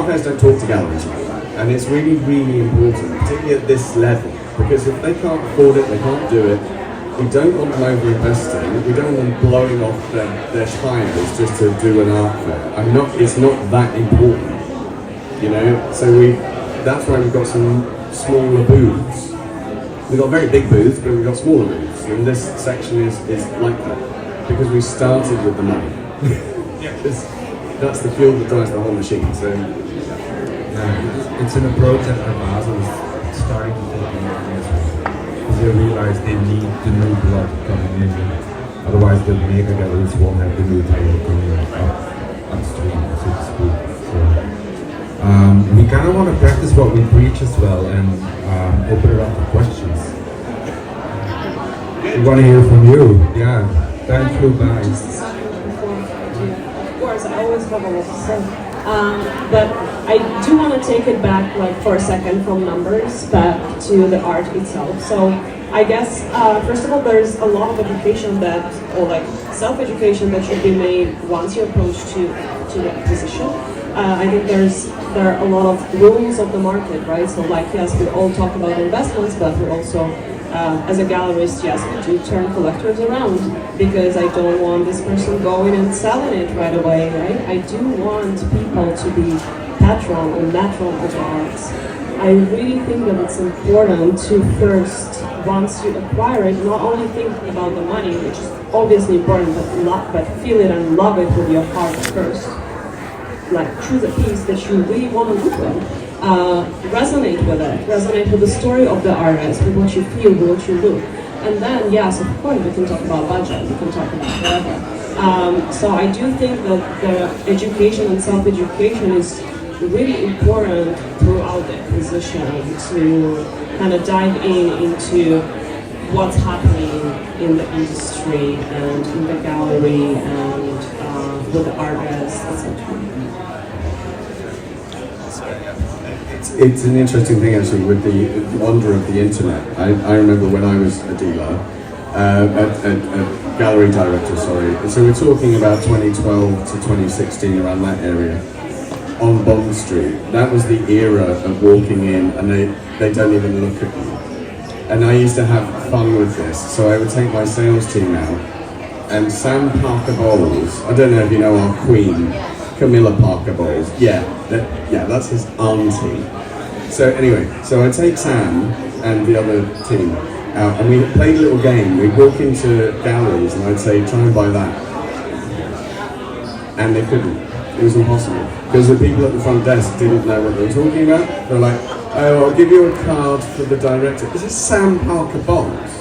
fairs don't talk to galleries like that. And it's really, really important, particularly at this level, because if they can't afford it, they can't do it. We don't want them over-investing. We don't want them blowing off their tires just to do an art fair. It's not that important, So that's why we've got some smaller booths. We've got very big booths, but we've got smaller booths, and this section is like that because we started with the money. That's the fuel that drives the whole machine. So it's an approach that Art Basel is starting to take in because they realize they need the new blood coming in. Otherwise, otherwise the mega galleries won't have the new title coming upstream, so to speak. So, we kind of want to practice what we preach as well and open it up for questions. We want to hear from you. Yeah, time flew by. Just a second before, of course, I always have a lot to say. But I do want to take it back, like, for a second from numbers back to the art itself. So I guess, first of all, there's a lot of education that, or like self-education that should be made once you approach to the acquisition. I think there are a lot of rules of the market, right? So like, yes, we all talk about investments, but we also, as a gallerist, yes, we do turn collectors around, because I don't want this person going and selling it right away, right? I do want people to be patron and matron of the arts. I really think that it's important to first, once you acquire it, not only think about the money, which is obviously important, but feel it and love it with your heart first. Like, choose a piece that you really want to look with. Resonate with the story of the artist, with what you feel, with what you look. And then, yes, of course, we can talk about budget, we can talk about whatever. So I do think that the education and self-education is really important throughout the acquisition to kind of dive into what's happening in the industry and in the gallery and with the artists, etc. It's an interesting thing actually with the wonder of the internet. I remember when I was a dealer, a gallery director, sorry. So we're talking about 2012 to 2016, around that area, on Bond Street. That was the era of walking in and they don't even look at you. And I used to have fun with this. So I would take my sales team out, and Sam Parker Bowles, I don't know if you know our queen, Camilla Parker Bowles. Yeah, that's his auntie. So anyway, so I take Sam and the other team out, and we played a little game. We'd walk into galleries, and I'd say, try and buy that. And they couldn't. It was impossible. Because the people at the front desk didn't know what they were talking about. They were like, oh, I'll give you a card for the director. This is Sam Parker Bowles.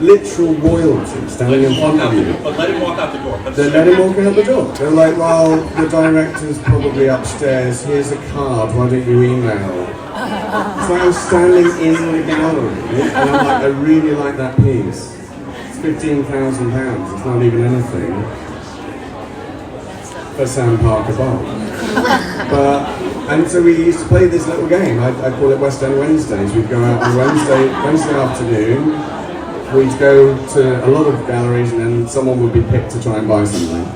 Literal royalty standing in front of you. But let him walk out the door. They let him walk out the door. They're like, well, the director's probably upstairs. Here's a card. Why don't you email? So I was standing in the gallery, and I'm like, I really like that piece. It's £15,000. It's not even anything for Sam Parker Bowles. And so we used to play this little game. I call it West End Wednesdays. We'd go out on Wednesday afternoon. We'd go to a lot of galleries, and then someone would be picked to try and buy something.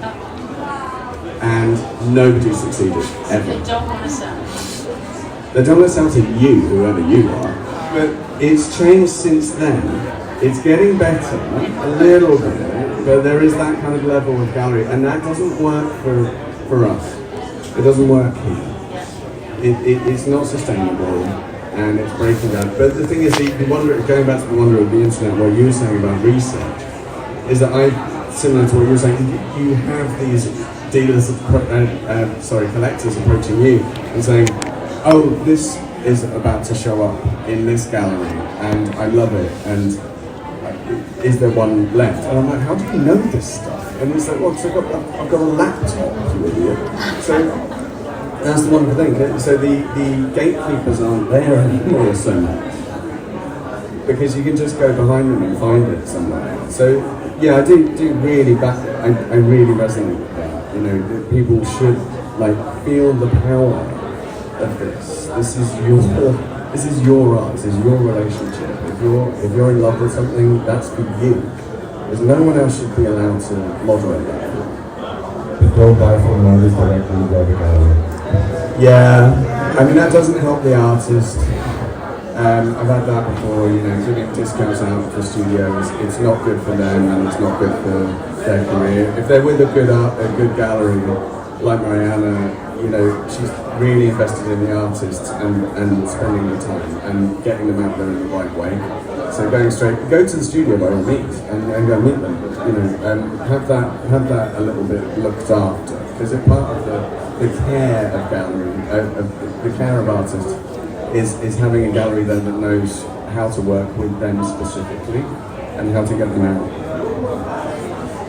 And nobody succeeded, ever. They don't want to sell. They don't want to sell to you, whoever you are. But it's changed since then. It's getting better, a little bit, but there is that kind of level of gallery, and that doesn't work for us. It doesn't work here. It's not sustainable, and it's breaking down. But the thing is, the wonder, going back to the wonder of the internet, what you were saying about research, is that similar to what you were saying, you have these dealers, collectors approaching you and saying, oh, this is about to show up in this gallery, and I love it, and is there one left? And I'm like, how do you know this stuff? And it's like, well, so I've got a laptop, you idiot. So that's the wonderful thing. So the gatekeepers aren't there anymore so much, because you can just go behind them and find it somewhere. So yeah, I do really back it. I really resonate with that. You know, that people should like feel the power of this. This is your art. This is your relationship. If you're in love with something, that's for you. Because no one else should be allowed to moderate that. But don't buy from an artist directly, go to the gallery. Yeah, I mean that doesn't help the artist. I've had that before, you know, giving discounts out for studios. It's not good for them, and it's not good for their career. If they're with a good gallery like Maryana, you know, she's really invested in the artists and spending the time and getting them out there in the right way. So go to the studio by all means and go meet them. But, you know, have that a little bit looked after, because it's part of the care of gallery, the care of artists is having a gallery there that knows how to work with them specifically and how to get them out.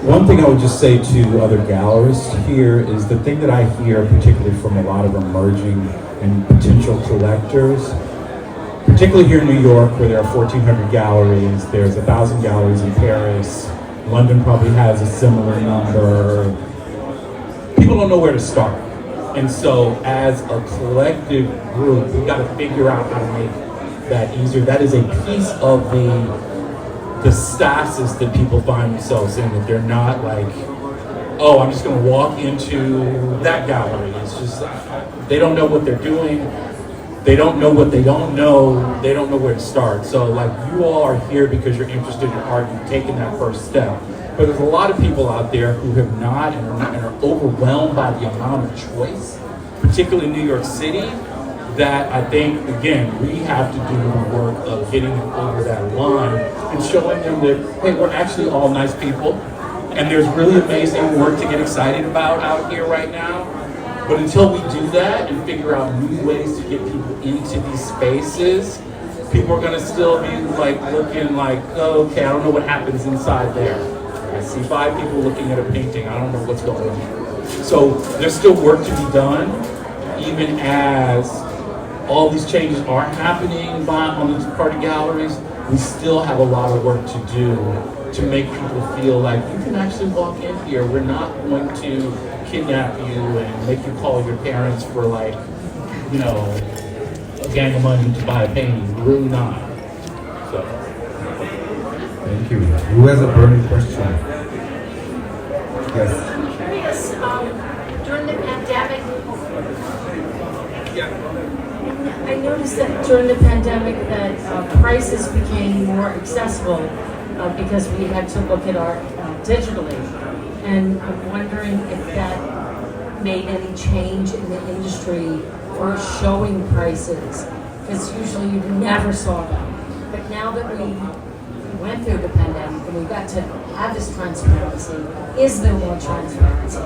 One thing I would just say to other gallerists here is the thing that I hear, particularly from a lot of emerging and potential collectors, particularly here in New York, where there are 1,400 galleries, there's 1,000 galleries in Paris, London probably has a similar number. People don't know where to start. And so as a collective group, we got to figure out how to make that easier. That is a piece of the stasis that people find themselves in, that they're not like, oh, I'm just going to walk into that gallery. It's just, they don't know what they're doing. They don't know what they don't know. They don't know where to start. So like, you all are here because you're interested in art. You've taken that first step. But there's a lot of people out there who have not and are overwhelmed by the amount of choice, particularly in New York City, that I think, again, we have to do the work of getting them over that line and showing them that, hey, we're actually all nice people, and there's really amazing work to get excited about out here right now. But until we do that and figure out new ways to get people into these spaces, people are gonna still be like looking like, oh, okay, I don't know what happens inside there. I see 5 people looking at a painting, I don't know what's going on. So there's still work to be done, even as all these changes are happening on the part of galleries. We still have a lot of work to do to make people feel like you can actually walk in here. We're not going to kidnap you and make you call your parents for like, you know, a gang of money to buy a painting. We're really not. So. Thank you. Who has a burning question? Yes. I'm curious, during the pandemic, I noticed that during the pandemic that prices became more accessible because we had to look at art digitally. And I'm wondering if that made any change in the industry for showing prices, because usually you never saw them. But now that we went through the pandemic and we got to have this transparency, is there more transparency?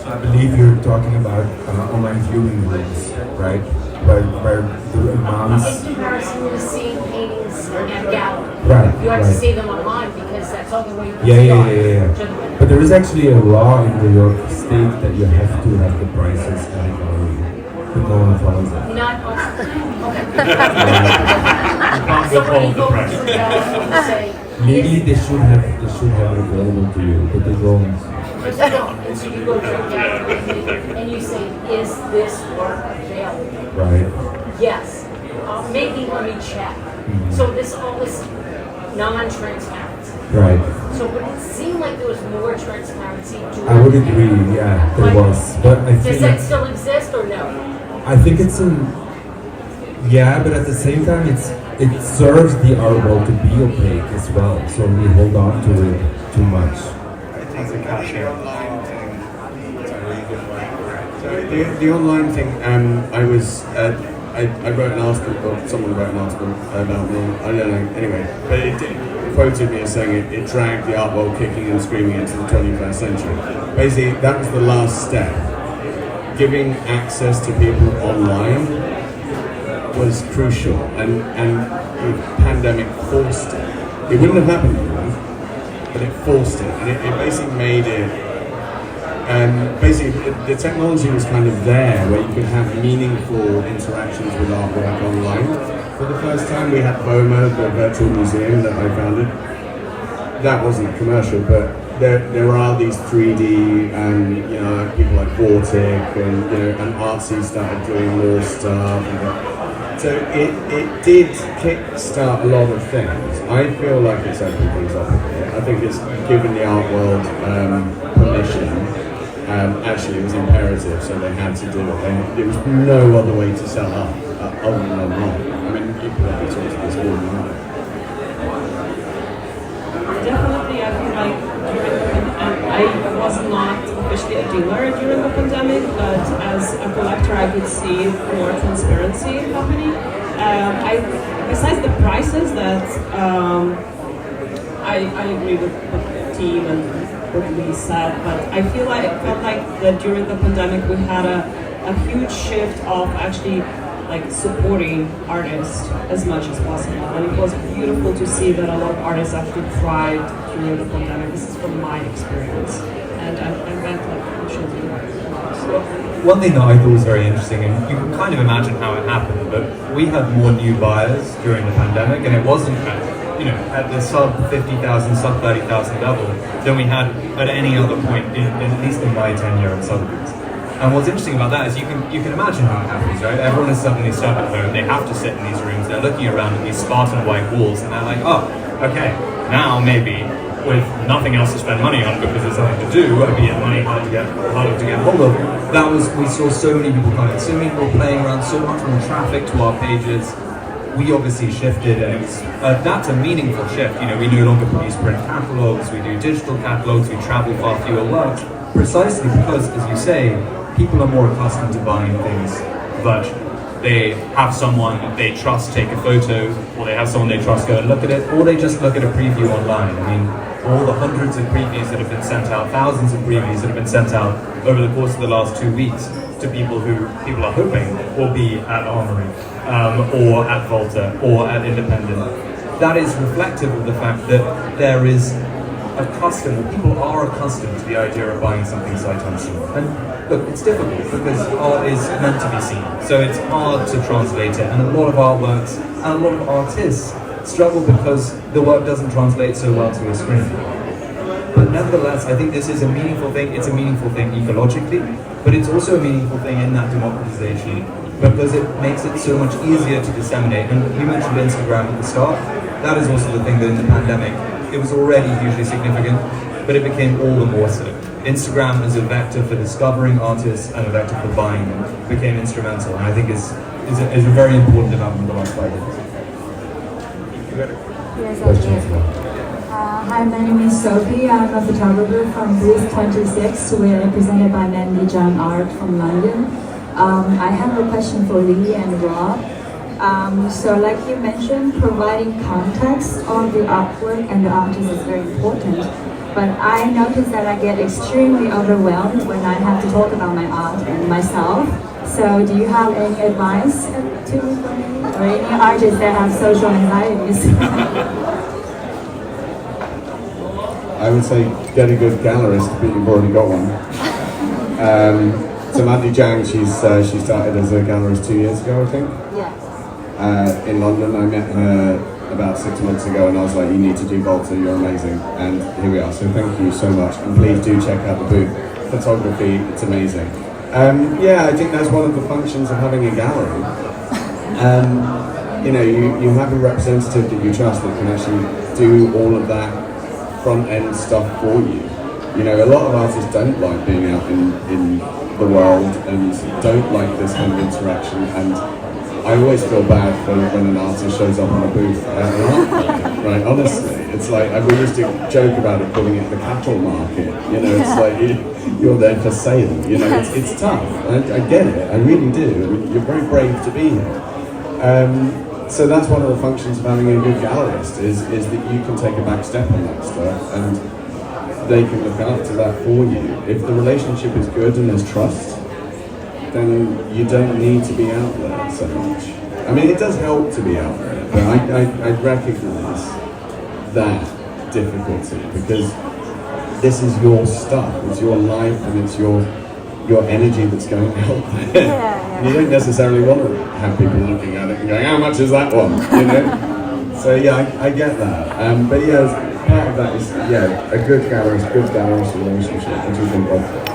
I believe you're talking about online viewing rooms, right? Where the amounts. In comparison to seeing paintings at a gallery. Right. You have right. to see them online because that's the only way you can see art. But there is actually a law in New York State that you have to have the prices at a gallery, but no one follows it. Not You can't withhold the price. say, Maybe they should have it available to you, but they don't. but you don't. And so you go to a gallery and you say, is this work available? Right. Yes. Maybe let me check. So this all is non-transparency. Right. So would it seem like there was more transparency? I would agree. Yeah, there was, but I Does think that still exist or no? I think it's yeah, but at the same time, it serves the art world to be opaque as well. So we hold on to it too much. So the online thing, I wrote an article, or someone wrote an article about me, I don't know, anyway, but it quoted me as saying it dragged the art world kicking and screaming into the 21st century. Basically, that was the last step. Giving access to people online was crucial, and the pandemic forced it. It wouldn't have happened otherwise, but it forced it, and it basically made it. Basically, the technology was kind of there where you could have meaningful interactions with artwork online. For the first time, we had FORMAH, the virtual museum that I founded. That wasn't commercial, but there are these 3D and people like Volta and Artsy started doing more stuff. So it did kickstart a lot of things. I feel like it's opened things up a bit. I think it's given the art world permission. Actually, it was imperative, so they had to do it. There was no other way to sell art other than online. I mean, you could have talked to this all night. Definitely, I feel like I was not officially a dealer during the pandemic, but as a collector, I could see more transparency happening. Besides the prices, that I agree with the team and what we said, but I felt like that during the pandemic we had a huge shift of actually like supporting artists as much as possible. And it was beautiful to see that a lot of artists actually thrived through the pandemic. This is from my experience. And I meant like shows you One thing that I thought was very interesting, and you can kind of imagine how it happened, but we had more new buyers during the pandemic, and it wasn't at the sub 50,000, sub 30,000 level than we had at any other point, at least in my tenure at Sotheby's. And what's interesting about that is you can imagine how it happens, right? Everyone is suddenly stuck at home, they have to sit in these rooms, they're looking around at these Spartan white walls, and they're like, oh, okay, now maybe with nothing else to spend money on because there's nothing to do, be it money harder to get hold of. We saw so many people coming, so many people playing around, so much more traffic to our pages. We obviously shifted, and it was that's a meaningful shift. We no longer produce print catalogs, we do digital catalogs, we travel far fewer works, precisely because, as you say, people are more accustomed to buying things virtually. They have someone they trust take a photo, or they have someone they trust go and look at it, or they just look at a preview online. I mean, all the hundreds of previews that have been sent out, thousands of previews that have been sent out over the course of the last 2 weeks to people are hoping will be at Armory, or at Volta, or at Independent. That is reflective of the fact that there is people are accustomed to the idea of buying something sight unseen. And look, it's difficult because art is meant to be seen, so it's hard to translate it, and a lot of artworks and a lot of artists struggle because the work doesn't translate so well to a screen. But nevertheless, I think this is a meaningful thing. It's a meaningful thing ecologically, but it's also a meaningful thing in that democratization because it makes it so much easier to disseminate. And you mentioned Instagram at the start. That is also the thing that in the pandemic, it was already hugely significant, but it became all the more so. Instagram as a vector for discovering artists and a vector for buying them became instrumental, and I think is a very important development in the last 5 years. Hi, my name is Sophie. I'm a photographer from Booth 26. We are represented by Mandy John Art from London. I have a question for Lee and Rob. So like you mentioned, providing context of the artwork and the artist is very important. But I notice that I get extremely overwhelmed when I have to talk about my art and myself. So do you have any advice for me? Or any artists that have social anxieties? I would say get a good gallerist, but you've already got one. So Mandy Jang, she started as a gallerist 2 years ago, I think. Yes. In London, I met her about 6 months ago, and I was like, you need to do Volta, you're amazing. And here we are, so thank you so much. And please do check out the booth. Photography, it's amazing. Yeah, I think that's one of the functions of having a gallery. You have a representative that you trust that can actually do all of that front-end stuff for you. A lot of artists don't like being out in the world and don't like this kind of interaction, and I always feel bad for when an artist shows up on a booth at an art market, right? Honestly, it's like, we used to joke about it, calling it the cattle market. It's like you're there for sale. It's tough. I get it. I really do. I mean, you're very brave to be here. So that's one of the functions of having a good gallerist is that you can take a back step on that stuff, and they can look after that for you. If the relationship is good and there's trust, then you don't need to be out there so much. I mean, it does help to be out there, but I recognise that difficulty because this is your stuff, it's your life, and it's your energy that's going out there. Yeah. You don't necessarily want to have people looking at it and going, how much is that one? So yeah, I get that. But yeah, part of that is a good gallerist relationship. What do you think of that?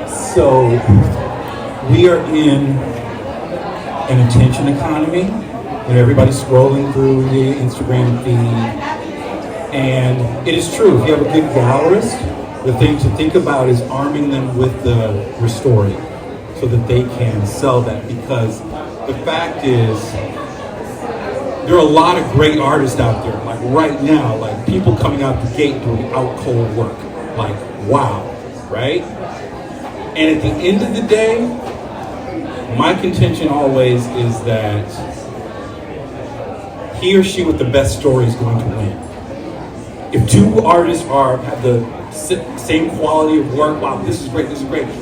So we are in an attention economy when everybody's scrolling through the Instagram feed. And it is true, if you have a good gallerist, the thing to think about is arming them with the story so that they can sell that, because the fact is there are a lot of great artists out there, like right now, like people coming out the gate doing out cold work, like wow, right? And at the end of the day, my contention always is that he or she with the best story is going to win. If two artists have the same quality of work, wow, this is great,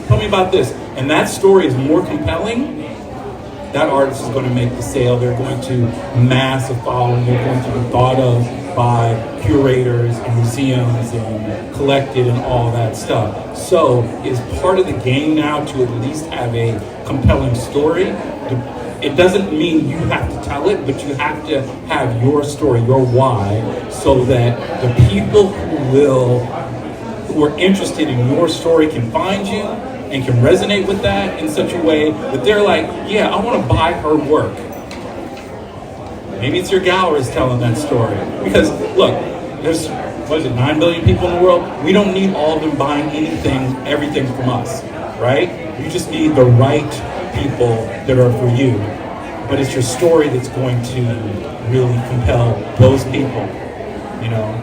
tell me about this, and that story is more compelling, that artist is going to make the sale. They're going to mass a following. They're going to be thought of by curators and museums and collected and all that stuff. So it's part of the game now to at least have a compelling story. It doesn't mean you have to tell it, but you have to have your story, your why, so that the people who are interested in your story can find you and can resonate with that in such a way that they're like, yeah, I want to buy her work. Maybe it's your gallerist telling that story. Because look, there's, 9 billion people in the world? We don't need all of them buying everything from us, right? You just need the right people that are for you. But it's your story that's going to really compel those people, you know?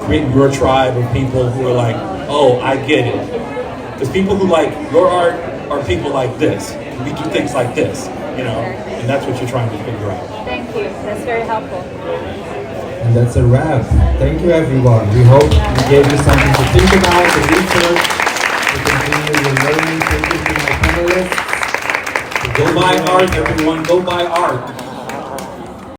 Create your tribe of people who are like, oh, I get it. Because people who like your art are people like this. We do things like this, you know? And that's what you're trying to figure out. Thank you. That's very helpful. And that's a wrap. Thank you, everyone. We hope we gave you something to think about, to research, to continue your learning. Thank you to my panelists. Go buy art, everyone. Go buy art.